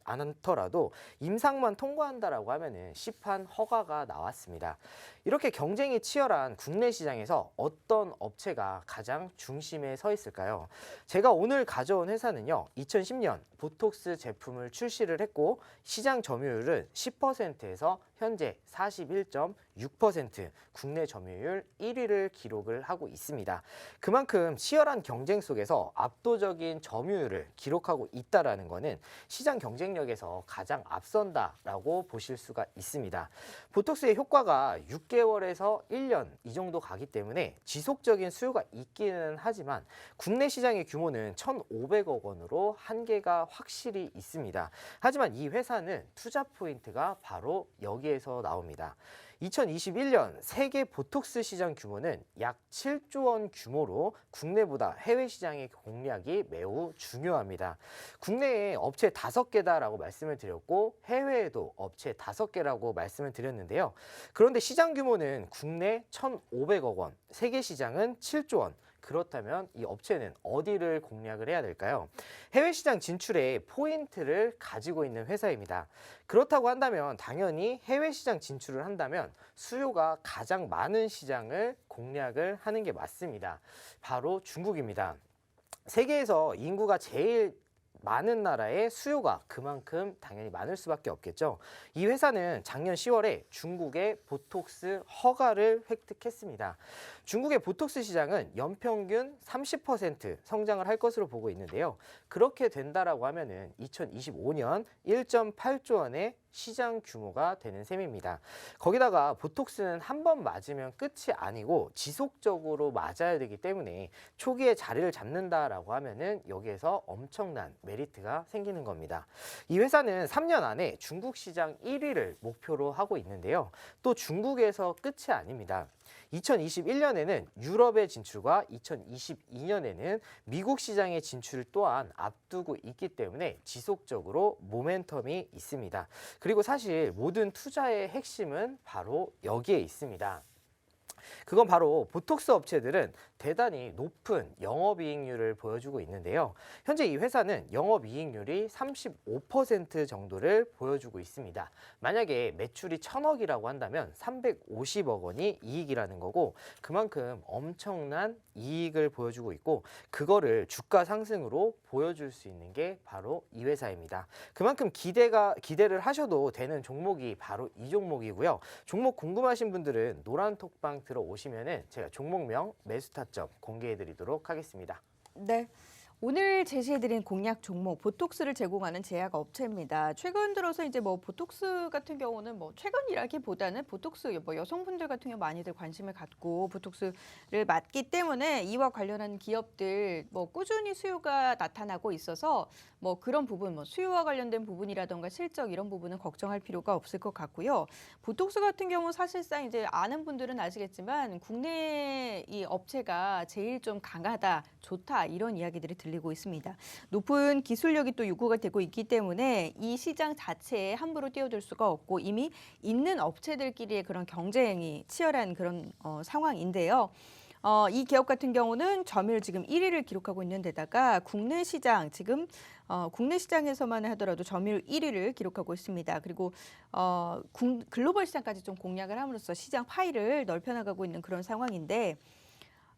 않더라도 임상만 통과한다라고 하면은 시판 허가가 나왔습니다. 이렇게 경쟁이 치열한 국내 시장에서 어떤 업체가 가장 중심에 서 있을까요? 제가 오늘 가져온 회사는요, 2010년 보톡스 제품을 출시를 했고 시장 점유율은 10%에서 현재 41.6%, 국내 점유율 1위를 기록을 하고 있습니다. 그만큼 치열한 경쟁 속에서 압도적인 점유율을 기록하고 있다라는 것은 시장 경쟁력에서 가장 앞선다라고 보실 수가 있습니다. 보톡스의 효과가 6개월에서 1년 이 정도 가기 때문에 지속적인 수요가 있기는 하지만 국내 시장의 규모는 1,500억 원으로 한계가 확실히 있습니다. 하지만 이 회사는 투자 포인트가 바로 여기에서 나옵니다. 2021년 세계 보톡스 시장 규모는 약 7조 원 규모로 국내보다 해외 시장의 공략이 매우 중요합니다. 국내에 업체 5개다라고 말씀을 드렸고 해외에도 업체 5개라고 말씀을 드렸는데요. 그런데 시장 규모는 국내 1,500억 원, 세계 시장은 7조 원. 그렇다면 이 업체는 어디를 공략을 해야 될까요? 해외 시장 진출에 포인트를 가지고 있는 회사입니다. 그렇다고 한다면 당연히 해외 시장 진출을 한다면 수요가 가장 많은 시장을 공략을 하는 게 맞습니다. 바로 중국입니다. 세계에서 인구가 제일 많은 나라의 수요가 그만큼 당연히 많을 수밖에 없겠죠. 이 회사는 작년 10월에 중국의 보톡스 허가를 획득했습니다. 중국의 보톡스 시장은 연평균 30% 성장을 할 것으로 보고 있는데요. 그렇게 된다라고 하면은 2025년 1.8조 원의 시장 규모가 되는 셈입니다. 거기다가 보톡스는 한 번 맞으면 끝이 아니고 지속적으로 맞아야 되기 때문에 초기에 자리를 잡는다라고 하면은 여기에서 엄청난 메리트가 생기는 겁니다. 이 회사는 3년 안에 중국 시장 1위를 목표로 하고 있는데요. 또 중국에서 끝이 아닙니다. 2021년에는 유럽의 진출과 2022년에는 미국 시장의 진출 또한 앞두고 있기 때문에 지속적으로 모멘텀이 있습니다. 그리고 사실 모든 투자의 핵심은 바로 여기에 있습니다. 그건 바로 보톡스 업체들은 대단히 높은 영업이익률을 보여주고 있는데요. 현재 이 회사는 영업이익률이 35% 정도를 보여주고 있습니다. 만약에 매출이 1,000억이라고 한다면 350억 원이 이익이라는 거고 그만큼 엄청난 이익을 보여주고 있고 그거를 주가 상승으로 보여줄 수 있는 게 바로 이 회사입니다. 그만큼 기대를 하셔도 되는 종목이 바로 이 종목이고요. 종목 궁금하신 분들은 노란톡방 들어오시면은 제가 종목명 매수 타점 공개해 드리도록 하겠습니다. 네. 오늘 제시해드린 공략 종목 보톡스를 제공하는 제약 업체입니다. 최근 들어서 이제 뭐 보톡스 같은 경우는 뭐 최근이라기보다는 보톡스 뭐 여성분들 같은 경우 많이들 관심을 갖고 보톡스를 맞기 때문에 이와 관련한 기업들 뭐 꾸준히 수요가 나타나고 있어서 뭐 그런 부분 뭐 수요와 관련된 부분이라던가 실적 이런 부분은 걱정할 필요가 없을 것 같고요. 보톡스 같은 경우 사실상 이제 아는 분들은 아시겠지만 국내 이 업체가 제일 좀 강하다, 좋다 이런 이야기들이 들리고 있습니다. 높은 기술력이 또 요구가 되고 있기 때문에 이 시장 자체에 함부로 뛰어들 수가 없고 이미 있는 업체들끼리의 그런 경쟁이 치열한 그런 상황인데요. 이 기업 같은 경우는 점유율 지금 1위를 기록하고 있는 데다가 국내 시장 지금 국내 시장에서만 하더라도 점유율 1위를 기록하고 있습니다. 그리고 글로벌 시장까지 좀 공략을 함으로써 시장 파이를 넓혀나가고 있는 그런 상황인데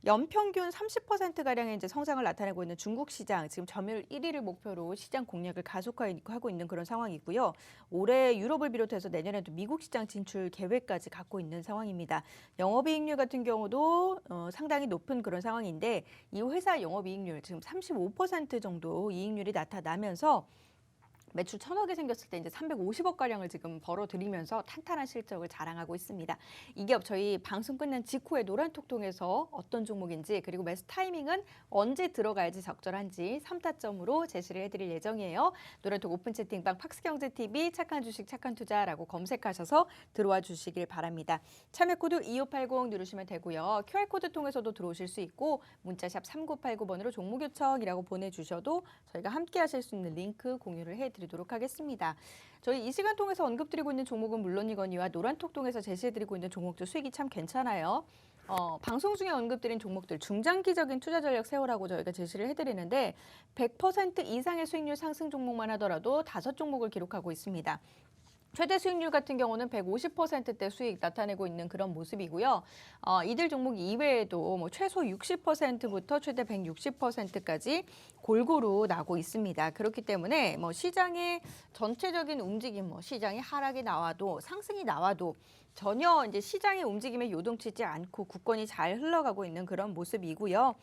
연평균 30%가량의 이제 성장을 나타내고 있는 중국 시장, 지금 점유율 1위를 목표로 시장 공략을 가속화하고 있는 그런 상황이고요. 올해 유럽을 비롯해서 내년에도 미국 시장 진출 계획까지 갖고 있는 상황입니다. 영업이익률 같은 경우도 상당히 높은 그런 상황인데 이 회사 영업이익률 지금 35% 정도 이익률이 나타나면서 매출 1,000억이 생겼을 때 이제 350억 가량을 지금 벌어들이면서 탄탄한 실적을 자랑하고 있습니다. 이 기업 저희 방송 끝난 직후에 노란톡 통해서 어떤 종목인지 그리고 매수 타이밍은 언제 들어가야지 적절한지 3타점으로 제시를 해드릴 예정이에요. 노란톡 오픈 채팅방 팍스경제TV 착한 주식 착한 투자라고 검색하셔서 들어와 주시길 바랍니다. 참여 코드 2580 누르시면 되고요. QR코드 통해서도 들어오실 수 있고 문자샵 3989번으로 종목 요청이라고 보내주셔도 저희가 함께 하실 수 있는 링크 공유를 해드립니다. 드리도록 하겠습니다. 저희 이 시간 통해서 언급드리고 있는 종목은 물론이거니와 노란톡 통해서 제시해드리고 있는 종목들 수익이 참 괜찮아요. 방송 중에 언급드린 종목들 중장기적인 투자 전략 세우라고 저희가 제시를 해드리는데 100% 이상의 수익률 상승 종목만 하더라도 5종목을 기록하고 있습니다. 최대 수익률 같은 경우는 150%대 수익 나타내고 있는 그런 모습이고요. 이들 종목 이외에도 뭐 최소 60%부터 최대 160%까지 골고루 나고 있습니다. 그렇기 때문에 뭐 시장의 전체적인 움직임, 뭐 시장이 하락이 나와도 상승이 나와도 전혀 이제 시장의 움직임에 요동치지 않고 굳건히 잘 흘러가고 있는 그런 모습이고요.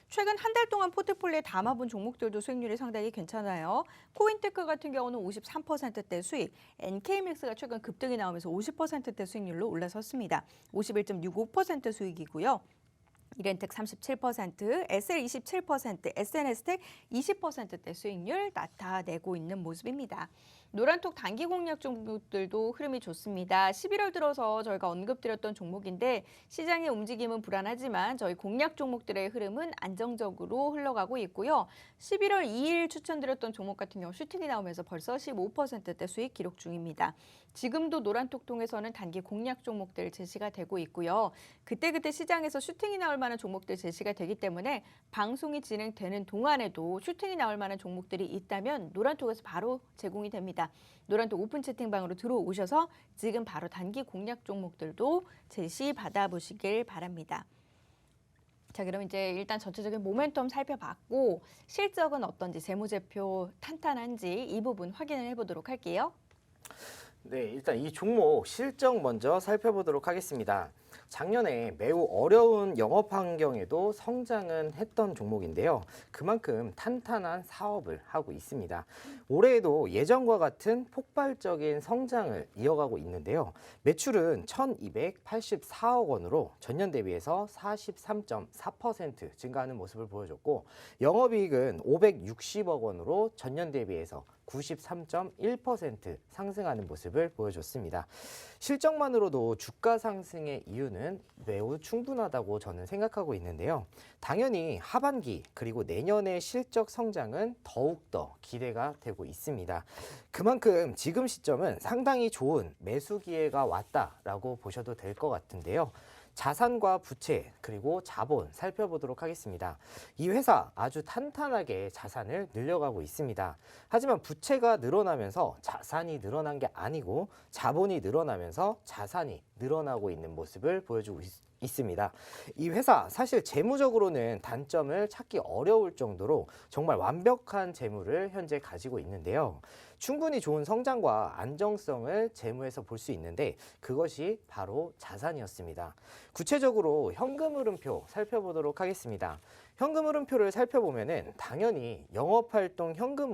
최근 한 달 동안 포트폴리오에 담아본 종목들도 수익률이 상당히 괜찮아요. 코인테크 같은 경우는 53%대 수익, NK맥스가 최근 급등이 나오면서 50%대 수익률로 올라섰습니다. 51.65% 수익이고요. 이렌텍 37%, SL 27%, SNS텍 20%대 수익률 나타내고 있는 모습입니다. 노란톡 단기 공략 종목들도 흐름이 좋습니다. 11월 들어서 저희가 언급드렸던 종목인데 시장의 움직임은 불안하지만 저희 공략 종목들의 흐름은 안정적으로 흘러가고 있고요. 11월 2일 추천드렸던 종목 같은 경우 슈팅이 나오면서 벌써 15%대 수익 기록 중입니다. 지금도 노란톡 통해서는 단기 공략 종목들 제시가 되고 있고요. 그때그때 시장에서 슈팅이 나올 만한 종목들 제시가 되기 때문에 방송이 진행되는 동안에도 슈팅이 나올 만한 종목들이 있다면 노란톡에서 바로 제공이 됩니다. 노란톡 오픈 채팅방으로 들어오셔서 지금 바로 단기 공략 종목들도 제시 받아보시길 바랍니다. 자, 그럼 이제 일단 전체적인 모멘텀 살펴봤고 실적은 어떤지 재무제표 탄탄한지 이 부분 확인을 해보도록 할게요. 네, 일단 이 종목 실적 먼저 살펴보도록 하겠습니다. 작년에 매우 어려운 영업 환경에도 성장은 했던 종목인데요. 그만큼 탄탄한 사업을 하고 있습니다. 올해에도 예전과 같은 폭발적인 성장을 이어가고 있는데요. 매출은 1,284억 원으로 전년 대비해서 43.4% 증가하는 모습을 보여줬고 영업이익은 560억 원으로 전년 대비해서 93.1% 상승하는 모습을 보여줬습니다. 실적만으로도 주가 상승의 이유는 매우 충분하다고 저는 생각하고 있는데요. 당연히 하반기 그리고 내년의 실적 성장은 더욱더 기대가 되고 있습니다. 그만큼 지금 시점은 상당히 좋은 매수 기회가 왔다라고 보셔도 될 것 같은데요. 자산과 부채 그리고 자본 살펴보도록 하겠습니다. 이 회사 아주 탄탄하게 자산을 늘려가고 있습니다. 하지만 부채가 늘어나면서 자산이 늘어난 게 아니고 자본이 늘어나면서 자산이 늘어나고 있는 모습을 보여주고 있습니다. 이 회사 사실 재무적으로는 단점을 찾기 어려울 정도로 정말 완벽한 재무를 현재 가지고 있는데요. 충분히 좋은 성장과 안정성을 재무에서 볼 수 있는데 그것이 바로 자산이었습니다. 구체적으로 현금 흐름표 살펴보도록 하겠습니다. 현금 흐름표를 살펴보면은 당연히 영업활동 현금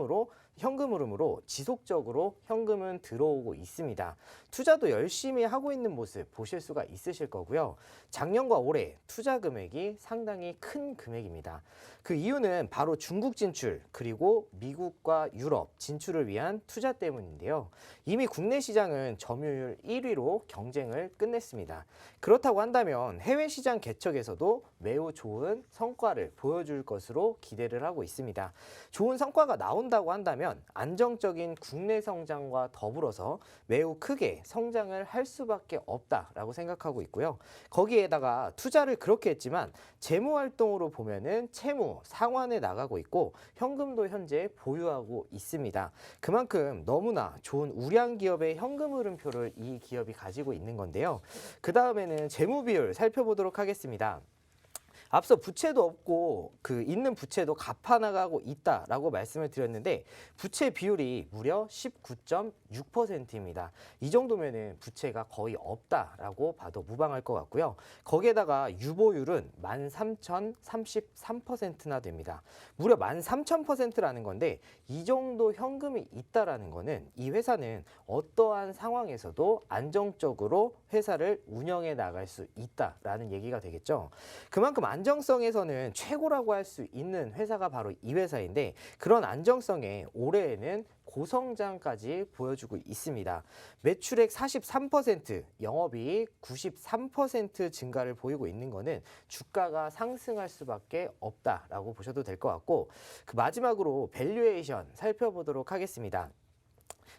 흐름으로 지속적으로 현금은 들어오고 있습니다. 투자도 열심히 하고 있는 모습 보실 수가 있으실 거고요. 작년과 올해 투자 금액이 상당히 큰 금액입니다. 그 이유는 바로 중국 진출 그리고 미국과 유럽 진출을 위한 투자 때문인데요. 이미 국내 시장은 점유율 1위로 경쟁을 끝냈습니다. 그렇다고 한다면 해외 시장 개척에서도 매우 좋은 성과를 보여줄 것으로 기대를 하고 있습니다. 좋은 성과가 나온다고 한다면 안정적인 국내 성장과 더불어서 매우 크게 성장을 할 수밖에 없다라고 생각하고 있고요. 거기에다가 투자를 그렇게 했지만 재무 활동으로 보면은 채무 상환에 나가고 있고 현금도 현재 보유하고 있습니다. 그만큼 너무나 좋은 우량 기업의 현금 흐름표를 이 기업이 가지고 있는 건데요. 그 다음에는 재무 비율 살펴보도록 하겠습니다. 앞서 부채도 없고 그 있는 부채도 갚아나가고 있다라고 말씀을 드렸는데 부채 비율이 무려 19.6%입니다. 이 정도면은 부채가 거의 없다라고 봐도 무방할 것 같고요. 거기에다가 유보율은 13,033%나 됩니다. 무려 13,000%라는 건데 이 정도 현금이 있다라는 거는 이 회사는 어떠한 상황에서도 안정적으로 회사를 운영해 나갈 수 있다라는 얘기가 되겠죠. 그만큼 안정성에서는 최고라고 할 수 있는 회사가 바로 이 회사인데 그런 안정성에 올해에는 고성장까지 보여주고 있습니다. 매출액 43%, 영업이익 93% 증가를 보이고 있는 거는 주가가 상승할 수밖에 없다라고 보셔도 될 것 같고 그 마지막으로 밸류에이션 살펴보도록 하겠습니다.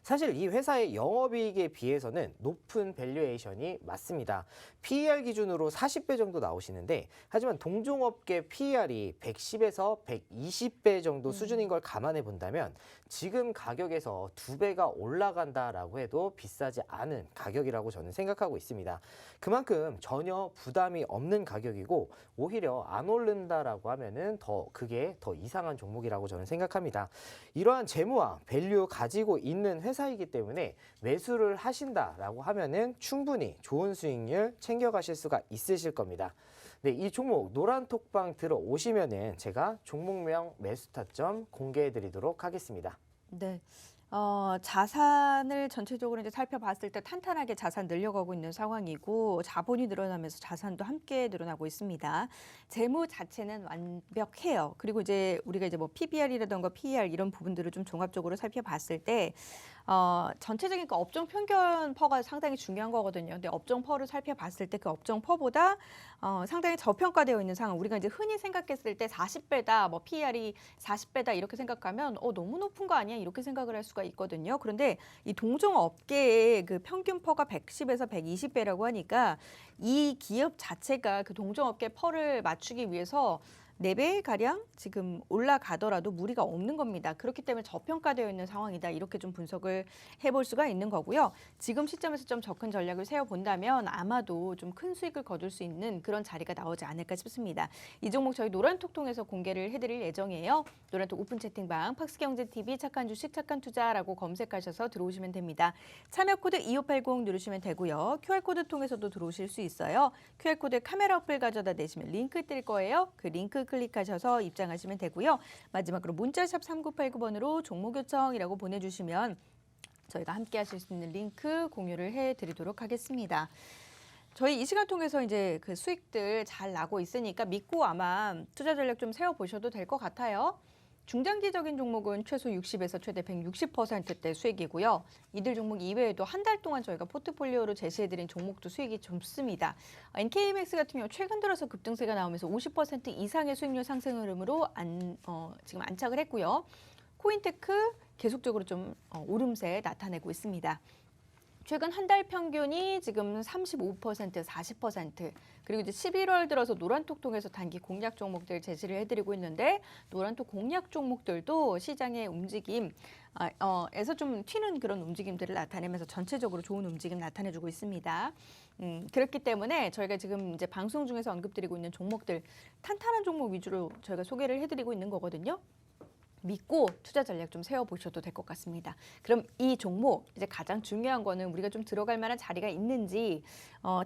사실 이 회사의 영업이익에 비해서는 높은 밸류에이션이 맞습니다. PER 기준으로 40배 정도 나오시는데 하지만 동종업계 PER이 110에서 120배 정도 수준인 걸 감안해 본다면 지금 가격에서 2배가 올라간다라고 해도 비싸지 않은 가격이라고 저는 생각하고 있습니다. 그만큼 전혀 부담이 없는 가격이고 오히려 안 오른다라고 하면은 그게 더 이상한 종목이라고 저는 생각합니다. 이러한 재무와 밸류 가지고 있는 회사이기 때문에 매수를 하신다라고 하면은 충분히 좋은 수익률 챙겨가실 수가 있으실 겁니다. 네, 이 종목 노란톡방 들어오시면은 제가 종목명 매수 타점 공개해 드리도록 하겠습니다. 네. 자산을 전체적으로 이제 살펴봤을 때 탄탄하게 자산 늘려가고 있는 상황이고 자본이 늘어나면서 자산도 함께 늘어나고 있습니다. 재무 자체는 완벽해요. 그리고 이제 우리가 이제 뭐 PBR이라던가 PER 이런 부분들을 좀 종합적으로 살펴봤을 때 전체적인 그 업종 평균 퍼가 상당히 중요한 거거든요. 근데 업종 퍼를 살펴봤을 때 그 업종 퍼보다 상당히 저평가되어 있는 상황. 우리가 이제 흔히 생각했을 때 40배다, 뭐 PER이 40배다 이렇게 생각하면 너무 높은 거 아니야? 이렇게 생각을 할 수가 있거든요. 그런데 이 동종 업계의 그 평균 퍼가 110에서 120배라고 하니까 이 기업 자체가 그 동종 업계 퍼를 맞추기 위해서 4배 가량 지금 올라가더라도 무리가 없는 겁니다. 그렇기 때문에 저평가되어 있는 상황이다. 이렇게 좀 분석을 해볼 수가 있는 거고요. 지금 시점에서 좀 접근 전략을 세워본다면 아마도 좀 큰 수익을 거둘 수 있는 그런 자리가 나오지 않을까 싶습니다. 이 종목 저희 노란톡 통해서 공개를 해드릴 예정이에요. 노란톡 오픈 채팅방 팍스경제TV 착한 주식 착한 투자라고 검색하셔서 들어오시면 됩니다. 참여 코드 2580 누르시면 되고요. QR코드 통해서도 들어오실 수 있어요. QR코드 카메라 어플 가져다 대시면 링크 뜰 거예요. 그 링크 클릭하셔서 입장하시면 되고요. 마지막으로 문자샵 3989번으로 종목 요청이라고 보내주시면 저희가 함께 하실 수 있는 링크 공유를 해드리도록 하겠습니다. 저희 이 시간 통해서 이제 그 수익들 잘 나고 있으니까 믿고 아마 투자 전략 좀 세워보셔도 될 것 같아요. 중장기적인 종목은 최소 60에서 최대 160%대 수익이고요. 이들 종목 이외에도 한 달 동안 저희가 포트폴리오로 제시해드린 종목도 수익이 좋습니다. NKMX 같은 경우 최근 들어서 급등세가 나오면서 50% 이상의 수익률 상승 흐름으로 지금 안착을 했고요. 코인테크 계속적으로 좀 오름세 나타내고 있습니다. 최근 한 달 평균이 지금 35%, 40%, 그리고 이제 11월 들어서 노란톡 통해서 단기 공략 종목들 제시를 해드리고 있는데 노란톡 공략 종목들도 시장의 움직임, 에서 좀 튀는 그런 움직임들을 나타내면서 전체적으로 좋은 움직임 나타내주고 있습니다. 그렇기 때문에 저희가 지금 이제 방송 중에서 언급드리고 있는 종목들 탄탄한 종목 위주로 저희가 소개를 해드리고 있는 거거든요. 믿고 투자 전략 좀 세워보셔도 될 것 같습니다. 그럼 이 종목 이제 가장 중요한 거는 우리가 좀 들어갈 만한 자리가 있는지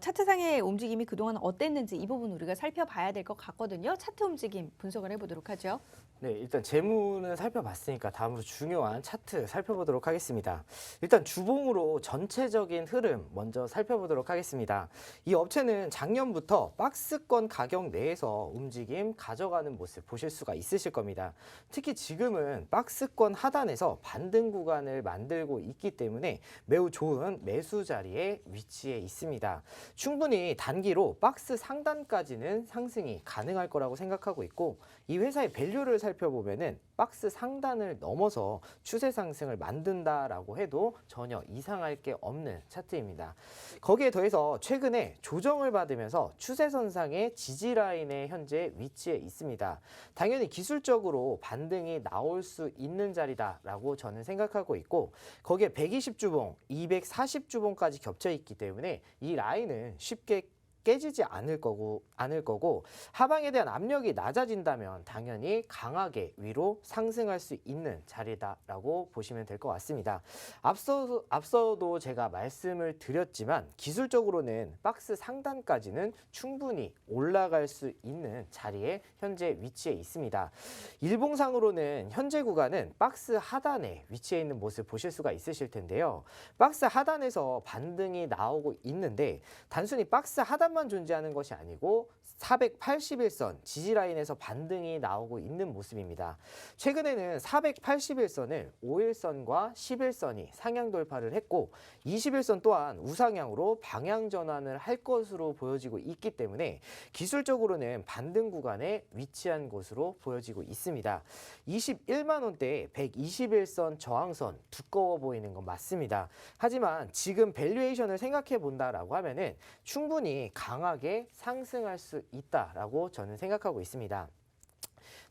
차트상의 움직임이 그동안 어땠는지 이 부분 우리가 살펴봐야 될 것 같거든요. 차트 움직임 분석을 해보도록 하죠. 네, 일단 재무는 살펴봤으니까 다음으로 중요한 차트 살펴보도록 하겠습니다. 일단 주봉으로 전체적인 흐름 먼저 살펴보도록 하겠습니다. 이 업체는 작년부터 박스권 가격 내에서 움직임 가져가는 모습 보실 수가 있으실 겁니다. 특히 지금은 박스권 하단에서 반등 구간을 만들고 있기 때문에 매우 좋은 매수 자리에 위치해 있습니다. 충분히 단기로 박스 상단까지는 상승이 가능할 거라고 생각하고 있고 이 회사의 밸류를 살펴보면은 박스 상단을 넘어서 추세 상승을 만든다라고 해도 전혀 이상할 게 없는 차트입니다. 거기에 더해서 최근에 조정을 받으면서 추세선상의 지지 라인에 현재 위치해 있습니다. 당연히 기술적으로 반등이 나올 수 있는 자리다라고 저는 생각하고 있고 거기에 120주봉, 240주봉까지 겹쳐 있기 때문에 이 라인은 쉽게 깨지지 않을 거고 하방에 대한 압력이 낮아진다면 당연히 강하게 위로 상승할 수 있는 자리다라고 보시면 될 것 같습니다. 앞서도 제가 말씀을 드렸지만 기술적으로는 박스 상단까지는 충분히 올라갈 수 있는 자리에 현재 위치해 있습니다. 일봉상으로는 현재 구간은 박스 하단에 위치해 있는 모습 보실 수가 있으실 텐데요. 박스 하단에서 반등이 나오고 있는데 단순히 박스 하단만 선만 존재하는 것이 아니고 481선 지지라인에서 반등이 나오고 있는 모습입니다. 최근에는 481선을 5일선과 10일선이 상향 돌파를 했고 21선 또한 우상향으로 방향 전환을 할 것으로 보여지고 있기 때문에 기술적으로는 반등 구간에 위치한 것으로 보여지고 있습니다. 21만 원대에 121선 저항선 두꺼워 보이는 건 맞습니다. 하지만 지금 밸류에이션을 생각해 본다라고 하면은 충분히 강하게 상승할 수 있다라고 저는 생각하고 있습니다.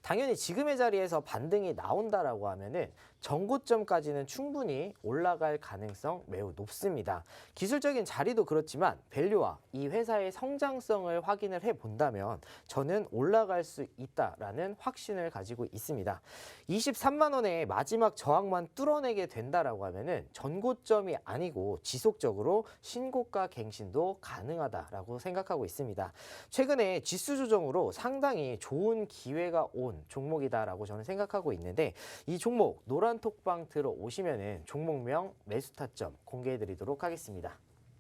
당연히 지금의 자리에서 반등이 나온다라고 하면은 전고점까지는 충분히 올라갈 가능성 매우 높습니다. 기술적인 자리도 그렇지만 밸류와 이 회사의 성장성을 확인을 해 본다면 저는 올라갈 수 있다라는 확신을 가지고 있습니다. 23만 원의 마지막 저항만 뚫어내게 된다라고 하면은 전고점이 아니고 지속적으로 신고가 갱신도 가능하다라고 생각하고 있습니다. 최근에 지수 조정으로 상당히 좋은 기회가 온 종목이다라고 저는 생각하고 있는데 이 종목 노란 톡방 들어오시면은 종목명 매수 타점 공개해 드리도록 하겠습니다.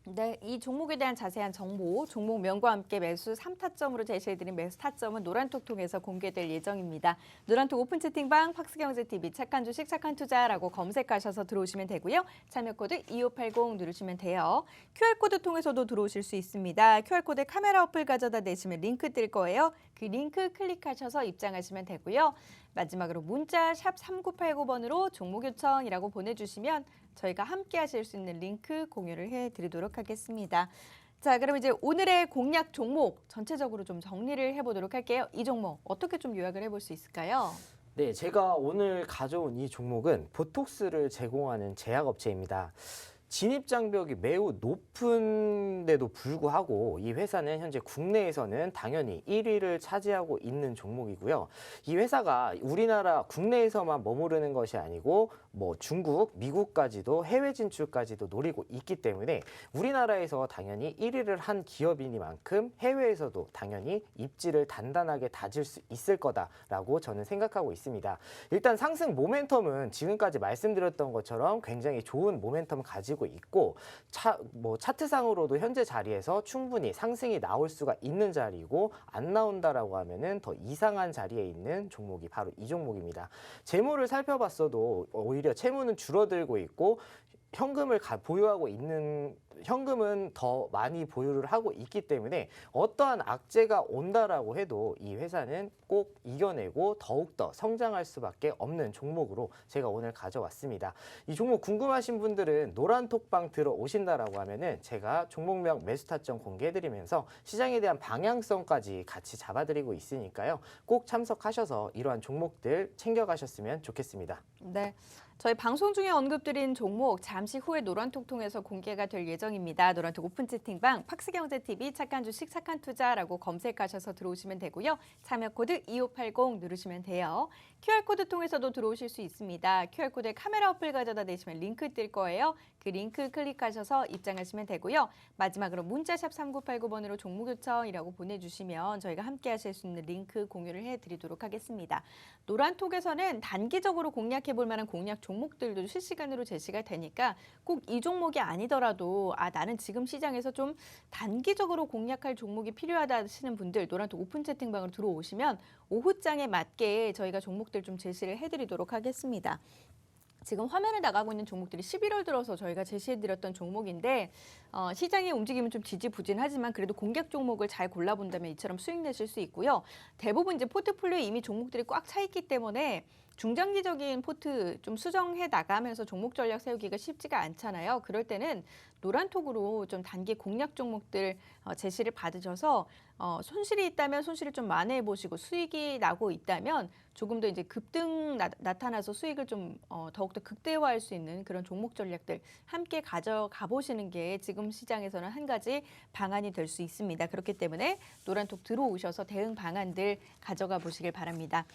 네, 이 종목에 대한 자세한 정보, 종목명과 함께 매수 3타점으로 제시해드린 매수 타점은 노란톡 통해서 공개될 예정입니다. 노란톡 오픈 채팅방 팍스경제TV 착한 주식 착한 투자라고 검색하셔서 들어오시면 되고요. 참여코드 2580 누르시면 돼요. QR코드 통해서도 들어오실 수 있습니다. QR코드에 카메라 어플 가져다 대시면 링크 뜰 거예요. 그 링크 클릭하셔서 입장하시면 되고요. 마지막으로 문자 샵 3989번으로 종목 요청이라고 보내주시면 저희가 함께 하실 수 있는 링크 공유를 해드리도록 하겠습니다. 자, 그럼 이제 오늘의 공략 종목 전체적으로 좀 정리를 해보도록 할게요. 이 종목 어떻게 좀 요약을 해볼 수 있을까요? 네, 제가 오늘 가져온 이 종목은 보톡스를 제공하는 제약업체입니다. 진입 장벽이 매우 높은데도 불구하고 이 회사는 현재 국내에서는 당연히 1위를 차지하고 있는 종목이고요. 이 회사가 우리나라 국내에서만 머무르는 것이 아니고 뭐 중국, 미국까지도 해외 진출까지도 노리고 있기 때문에 우리나라에서 당연히 1위를 한 기업이니만큼 해외에서도 당연히 입지를 단단하게 다질 수 있을 거다라고 저는 생각하고 있습니다. 일단 상승 모멘텀은 지금까지 말씀드렸던 것처럼 굉장히 좋은 모멘텀 가지고 있고 차트상으로도 현재 자리에서 충분히 상승이 나올 수가 있는 자리이고 안 나온다라고 하면은 더 이상한 자리에 있는 종목이 바로 이 종목입니다. 재무를 살펴봤어도 오히려 채무는 줄어들고 있고 보유하고 있는 현금은 더 많이 보유를 하고 있기 때문에 어떠한 악재가 온다라고 해도 이 회사는 꼭 이겨내고 더욱더 성장할 수밖에 없는 종목으로 제가 오늘 가져왔습니다. 이 종목 궁금하신 분들은 노란 톡방 들어오신다라고 하면은 제가 종목명 매수 타점 공개해드리면서 시장에 대한 방향성까지 같이 잡아드리고 있으니까요. 꼭 참석하셔서 이러한 종목들 챙겨가셨으면 좋겠습니다. 네. 저희 방송 중에 언급드린 종목 잠시 후에 노란톡 통해서 공개가 될 예정입니다. 노란톡 오픈 채팅방 팍스경제TV 착한 주식 착한 투자라고 검색하셔서 들어오시면 되고요. 참여 코드 2580 누르시면 돼요. QR코드 통해서도 들어오실 수 있습니다. QR코드에 카메라 어플 가져다 대시면 링크 뜰 거예요. 그 링크 클릭하셔서 입장하시면 되고요. 마지막으로 문자샵 3989번으로 종목 요청이라고 보내주시면 저희가 함께 하실 수 있는 링크 공유를 해드리도록 하겠습니다. 노란톡에서는 단기적으로 공략해볼 만한 공략 종목들도 실시간으로 제시가 되니까 꼭 이 종목이 아니더라도 나는 지금 시장에서 좀 단기적으로 공략할 종목이 필요하다 하시는 분들 노란톡 오픈 채팅방으로 들어오시면 오후장에 맞게 저희가 종목들 좀 제시를 해드리도록 하겠습니다. 지금 화면에 나가고 있는 종목들이 11월 들어서 저희가 제시해드렸던 종목인데 시장의 움직임은 좀 지지부진하지만 그래도 공략 종목을 잘 골라본다면 이처럼 수익 내실 수 있고요. 대부분 이제 포트폴리오에 이미 종목들이 꽉 차 있기 때문에 중장기적인 포트 좀 수정해 나가면서 종목 전략 세우기가 쉽지가 않잖아요. 그럴 때는 노란톡으로 좀 단기 공략 종목들 제시를 받으셔서 손실이 있다면 손실을 좀 만회해 보시고 수익이 나고 있다면 조금 더 이제 급등 나타나서 수익을 좀 더욱더 극대화할 수 있는 그런 종목 전략들 함께 가져가 보시는 게 지금 시장에서는 한 가지 방안이 될 수 있습니다. 그렇기 때문에 노란톡 들어오셔서 대응 방안들 가져가 보시길 바랍니다.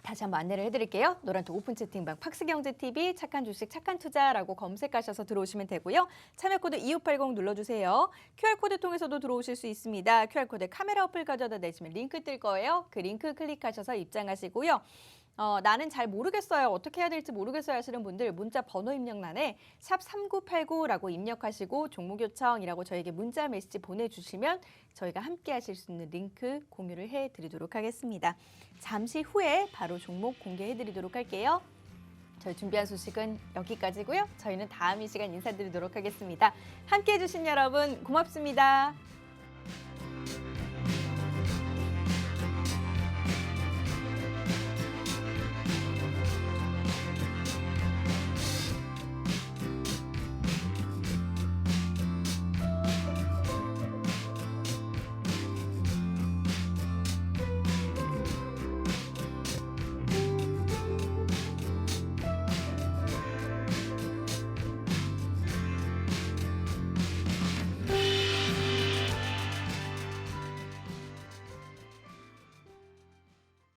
다시 한번 안내를 해드릴게요. 노란톡 오픈 채팅방 팍스경제TV 착한 주식 착한 투자라고 검색하셔서 들어오시면 되고요. 참여코드 2580 눌러주세요. QR코드 통해서도 들어오실 수 있습니다. QR코드 카메라 어플 가져다 대시면 링크 뜰 거예요. 그 링크 클릭하셔서 입장하시고요. 나는 잘 모르겠어요. 어떻게 해야 될지 모르겠어요 하시는 분들 문자 번호 입력란에 샵 3989라고 입력하시고 종목 요청이라고 저에게 문자 메시지 보내주시면 저희가 함께 하실 수 있는 링크 공유를 해드리도록 하겠습니다. 잠시 후에 바로 종목 공개해드리도록 할게요. 저희 준비한 소식은 여기까지고요. 저희는 다음 이 시간 인사드리도록 하겠습니다. 함께해 주신 여러분 고맙습니다.